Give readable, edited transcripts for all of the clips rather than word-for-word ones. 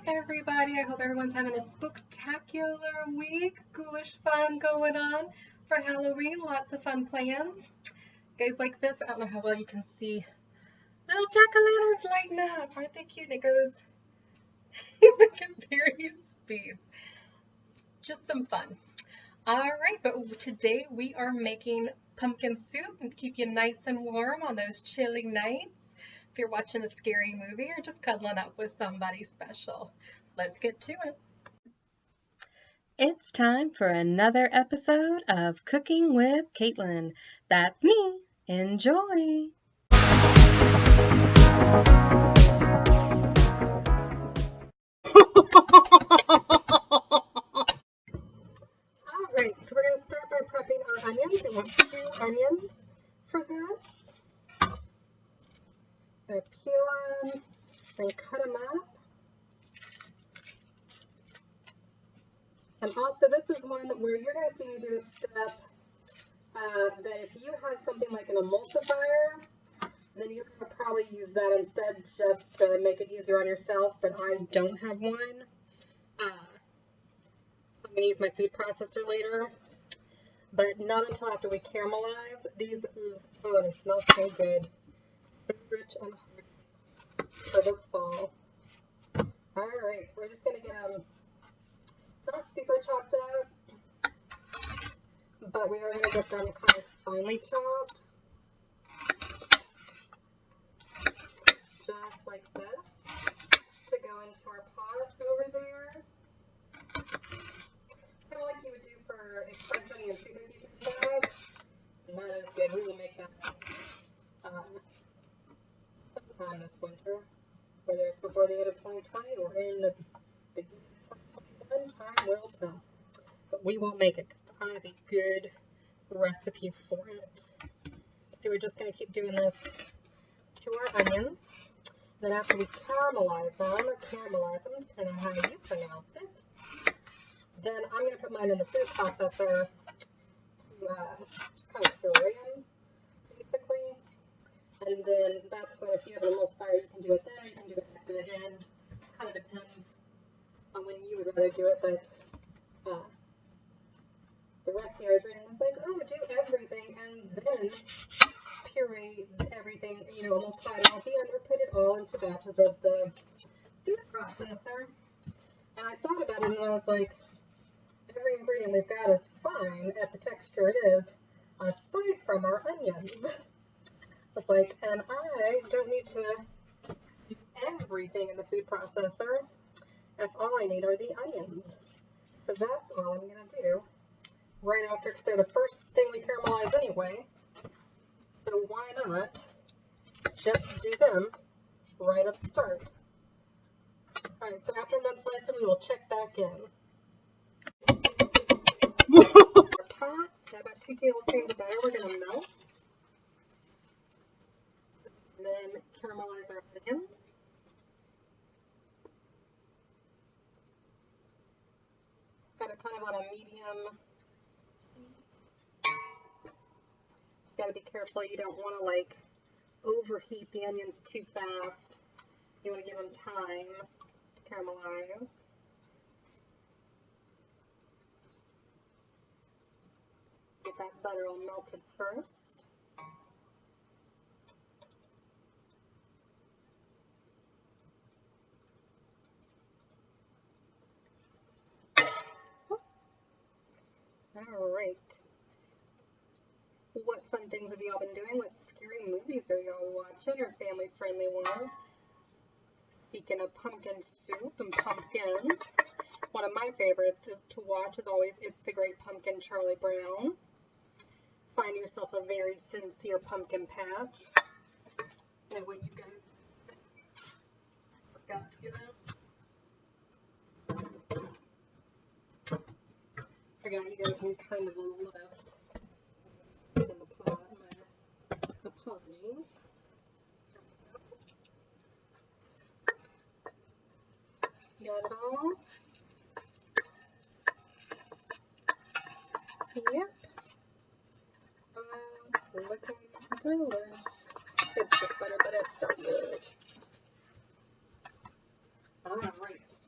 Everybody. I hope everyone's having a spectacular week. Ghoulish fun going on for Halloween. Lots of fun plans. Guys like this, I don't know how well you can see. Little jack-o'-lanterns lighting up. Aren't they cute? And it goes at various speeds. Just some fun. All right, but today we are making pumpkin soup to keep you nice and warm on those chilly nights. If you're watching a scary movie or just cuddling up with somebody special. Let's get to it. It's time for another episode of Cooking with Kaitlin. That's me. Enjoy. Alright, so we're going to start by prepping our onions. We want 2 onions for this. I'm going to peel them and cut them up. And also, this is one where you're going to see me do a step that if you have something like an emulsifier, then you're going to probably use that instead just to make it easier on yourself, but I don't have one. I'm going to use my food processor later, but not until after we caramelize. These, oh, they smell so good. So rich and hearty for the fall. Alright, we're just going to get them not super chopped up, but we are going to get them kind of finely chopped. Just like this, to go into our pot over there. Kind of like you would do for a French onion soup if you did that. And that is good. We will make that sometime this winter, whether it's before the end of 2020 or in the beginning of 2021, time will tell. But we will make it because I have a good recipe for it. So we're just going to keep doing this to our onions. Then after we caramelize them, depending on how you pronounce it, then I'm going to put mine in the food processor to just kind of puree them, basically. And then that's when, if you have an emulsifier, you can do it then, or you can do it at the end. Kind of depends on when you would rather do it, but the recipe I was reading was like, oh, do everything and then puree everything, emulsify it all at the end, or put it all into batches of the food processor. And I thought about it and I was like, every ingredient we've got is fine at the texture it is, aside from our onions. I was like, and I don't need to do everything in the food processor if all I need are the onions. So that's all I'm going to do right after, because they're the first thing we caramelize anyway. So why not just do them right at the start? Alright, so after I'm done slicing, we will check back in. Our pot, got about 2 tablespoons of butter we're going to melt. And then caramelize our onions. Got it kind of on a medium. Got to be careful, you don't want to like overheat the onions too fast. You want to give them time to caramelize. Get that butter all melted first. Alright. What fun things have y'all been doing? What scary movies are y'all watching, or family-friendly ones? Speaking of pumpkin soup and pumpkins, one of my favorites to watch is always It's the Great Pumpkin, Charlie Brown. Find yourself a very sincere pumpkin patch. And what you guys forgot to get out. Forgot you guys need kind of a lift in the pot. My apologies. Got it all? Yep. Looking delish. It's just butter, but it's so good. Alright.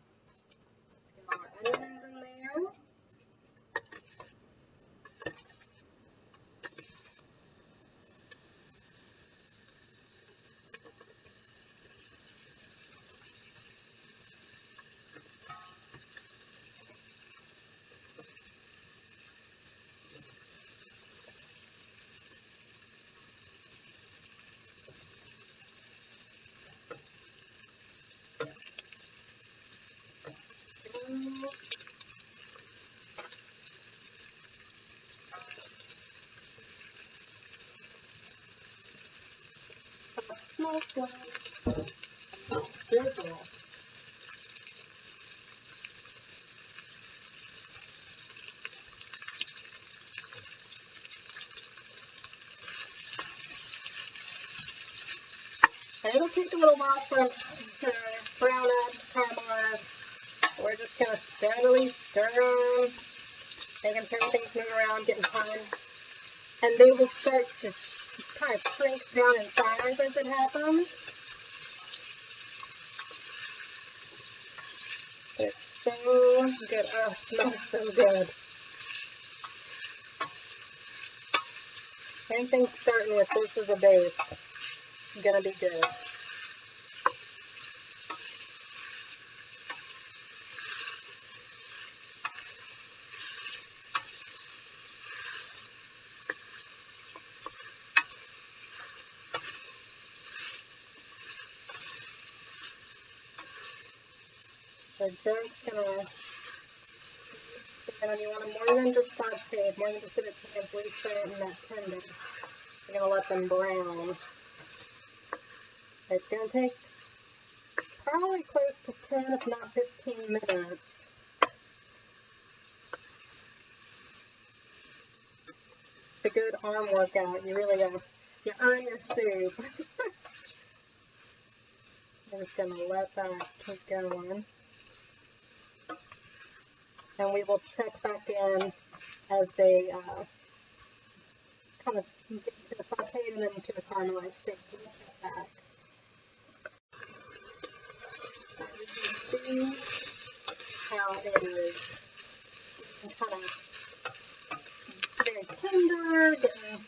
slow. Sizzle. And it'll take a little while for them to brown up, caramelize. We're just going to steadily stir them, making sure everything's moving around, getting time. And they will start to kind of shrink down in size as it happens. It's so good. Oh, it smells so good. Anything starting with this as a base is going to be good. So just gonna, and you want them more than just sauteed, more than just a bit simply so in that tender. You're gonna let them brown. It's gonna take probably close to 10, if not 15 minutes. It's a good arm workout. You really gotta, you earn your soup. I'm just gonna let that keep going. And we will check back in as they kind of get to the sauteed and then to the caramelized state. We'll check back. So you can see how it is kind of very tender, getting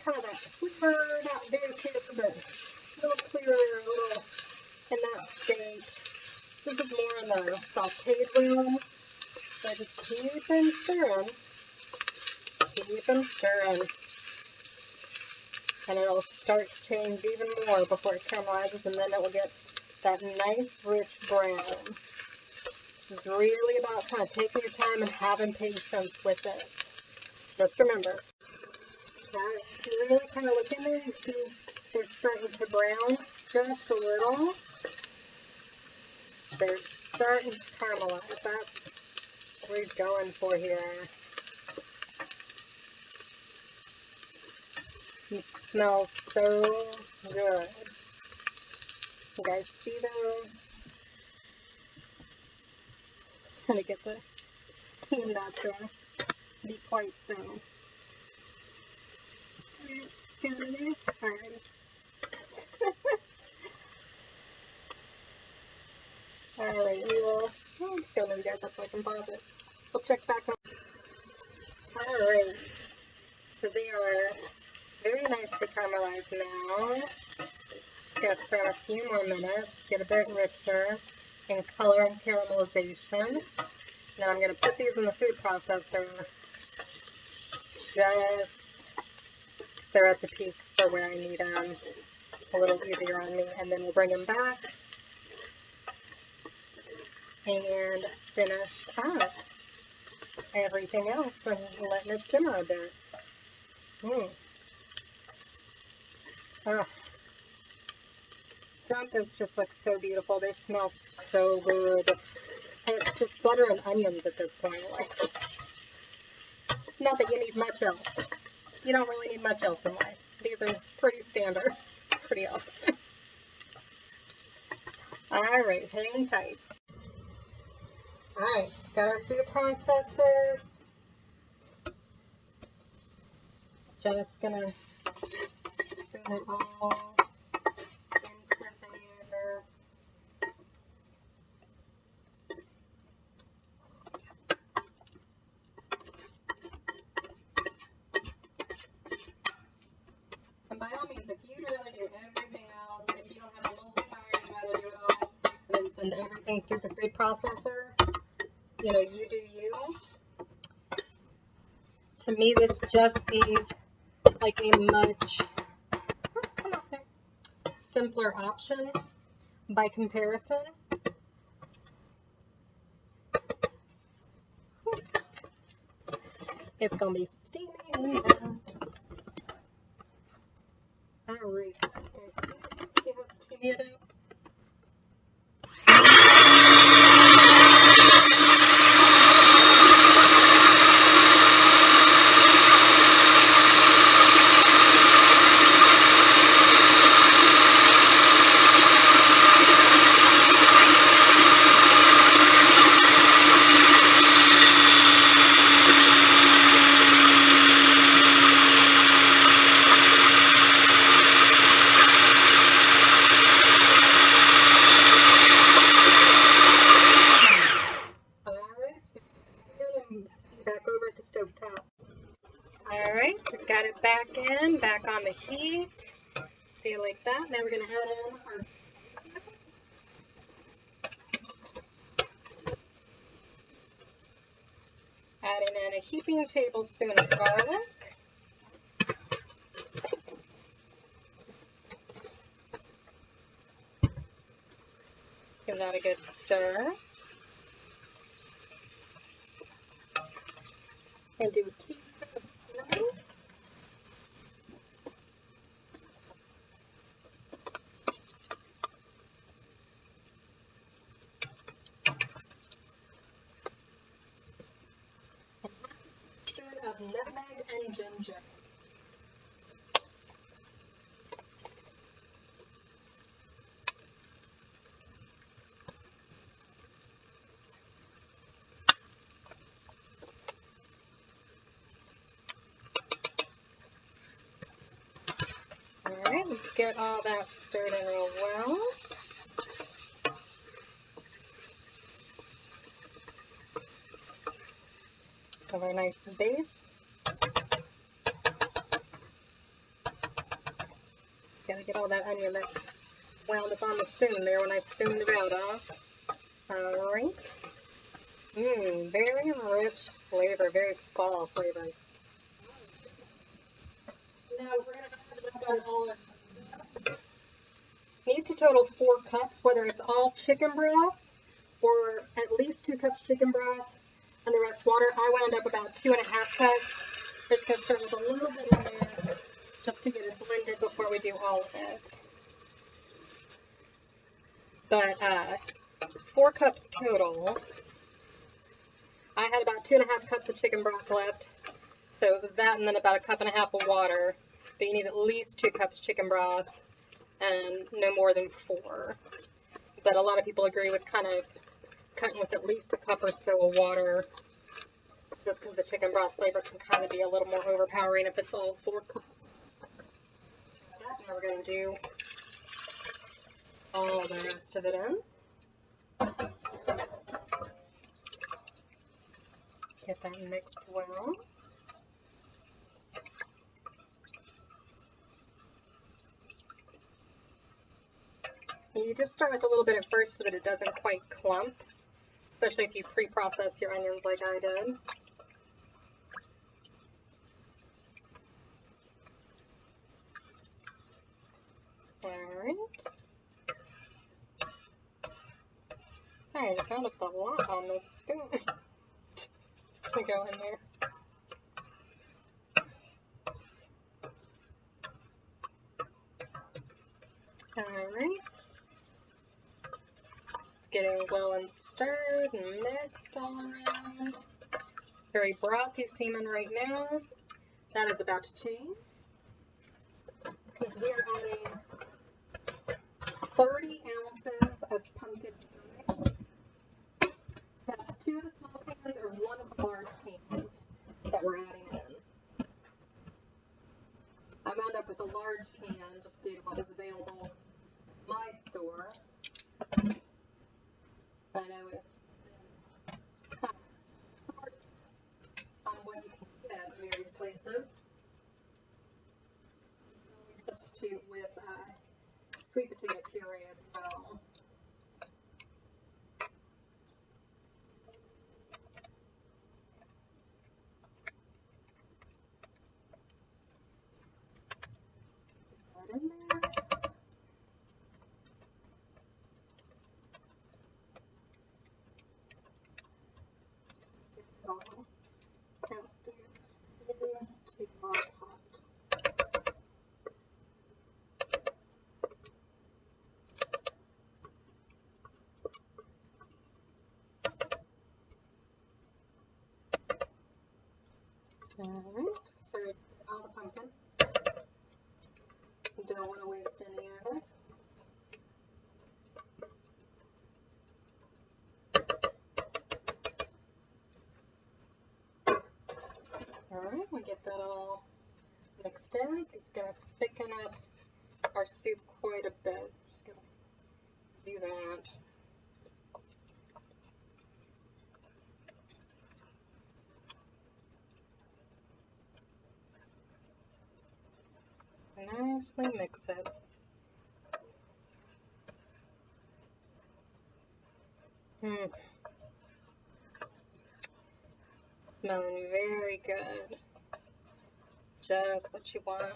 kind of that clear, not very clear, but a little clearer, a little in that state. This is more in the sauteed realm, so just keep them stirring, and it'll start to change even more before it caramelizes, and then it will get that nice rich brown. This is really about kind of taking your time and having patience with it. Just remember, if you really kind of look in there, you see they're starting to brown just a little. They're starting to caramelize. That's what we're going for here. It smells so good. You guys see those? Trying to get the team not to be quite so. Alright. Alright, we will, I'm just going to move you guys up so I can pause it. We'll check back on. Alright, so they are very nicely caramelized now. Just going to stir a few more minutes, get a bit richer in color and caramelization. Now I'm going to put these in the food processor. Just they're at the peak for where I need them, a little easier on me, and then we'll bring them back and finish up everything else and letting it simmer a bit. Dumplings just look so beautiful. They smell so good. And it's just butter and onions at this point. Like, not that you need much else. You don't really need much else in life. These are pretty standard. Pretty awesome. Alright, hang tight. Alright, got our food processor. Just gonna spoon it all into there. And by all means, if you'd rather do everything else, if you don't have an emulsifier, you'd rather do it all, and then send everything through the food processor, you know, you do you. To me, this just seemed like a much simpler option by comparison. It's gonna be steaming. Alright, me it is. Alright, we've got it back in, back on the heat. See, like that. Now we're going to add in our adding in a heaping tablespoon of garlic. Give that a good stir. And do a teaspoon of cinnamon. And a teaspoon of nutmeg and ginger. Alright, let's get all that stirred in real well. Have our nice base. Gotta get all that onion that wound up on the spoon there when I spooned it out off. Alright. Very rich flavor, very fall flavor. Now we're going to add all of this. Needs to total 4 cups, whether it's all chicken broth or at least 2 cups chicken broth and the rest water. I wound up about 2.5 cups. We're just going to start with a little bit in there just to get it blended before we do all of it. But 4 cups total. I had about 2.5 cups of chicken broth left. So it was that and then about 1.5 cups of water. But you need at least 2 cups chicken broth and no more than 4. But a lot of people agree with kind of cutting with at least 1 cup or so of water, just because the chicken broth flavor can kind of be a little more overpowering if it's all 4 cups. Now we're going to do all the rest of it in. Get that mixed well. You just start with a little bit at first so that it doesn't quite clump, especially if you pre-process your onions like I did. Alright. Sorry, I just found a lot on this spoon. It's gonna go in there. Alright. Getting well and stirred and mixed all around. Very brothy seeming right now. That is about to change, because we are adding 30 ounces of pumpkin puree. So that's 2 of the small cans or 1 of the large cans that we're adding in. I wound up with a large can just due to what was available in my store. I know it's kind of hard on what you can get at various places. You can always substitute with sweet potato puree as well. Put that in there. Get it all out there into our pot. Alright, so it's all the pumpkin. Don't want to waste any of it. Alright, we get that all mixed in, so it's going to thicken up our soup quite a bit. Just going to do that. Nicely mix it. Smelling very good. Just what you want.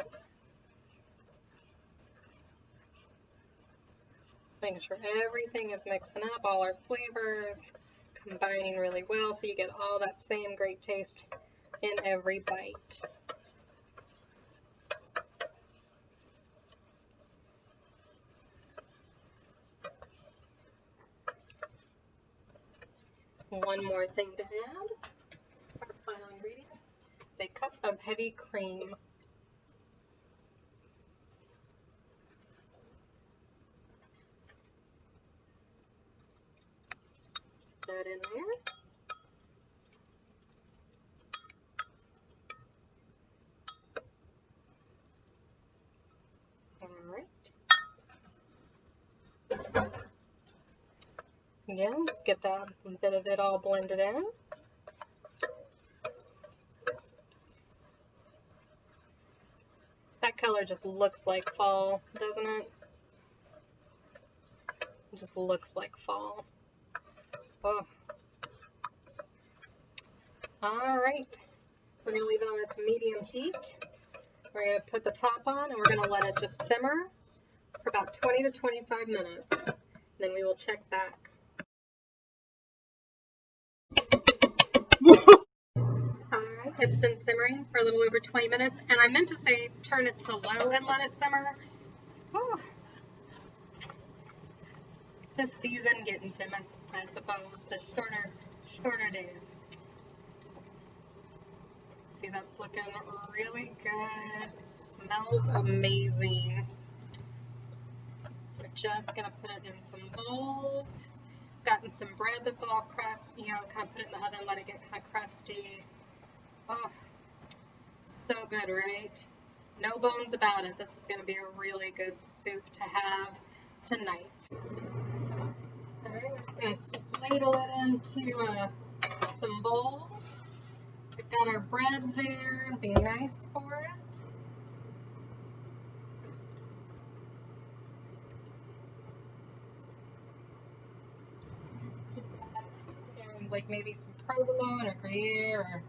Just making sure everything is mixing up, all our flavors combining really well so you get all that same great taste in every bite. One more thing to add, our final ingredient is a cup of heavy cream. Put that in there. Alright. Again, just get that bit of it all blended in. That color just looks like fall, doesn't it? It just looks like fall. Oh. Alright. We're going to leave it on its medium heat. We're going to put the top on and we're going to let it just simmer for about 20 to 25 minutes. Then we will check back. Alright, it's been simmering for a little over 20 minutes, and I meant to say turn it to low and let it simmer. Whew. This season getting to me, I suppose, the shorter days. See, that's looking really good. It smells amazing. So we're just gonna put it in some bowls. Gotten some bread that's all crusty, kind of put it in the oven, let it get kind of crusty. Oh, so good, right? No bones about it. This is going to be a really good soup to have tonight. Alright, we're just going to ladle it into some bowls. We've got our bread there. It'll be nice for it. Like maybe some provolone or Gruyere or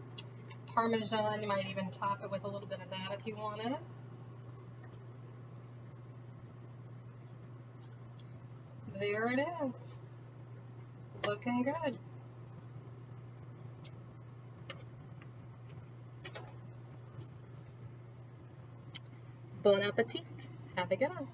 Parmesan. You might even top it with a little bit of that if you wanted. There it is. Looking good. Bon appetit. Have a good one.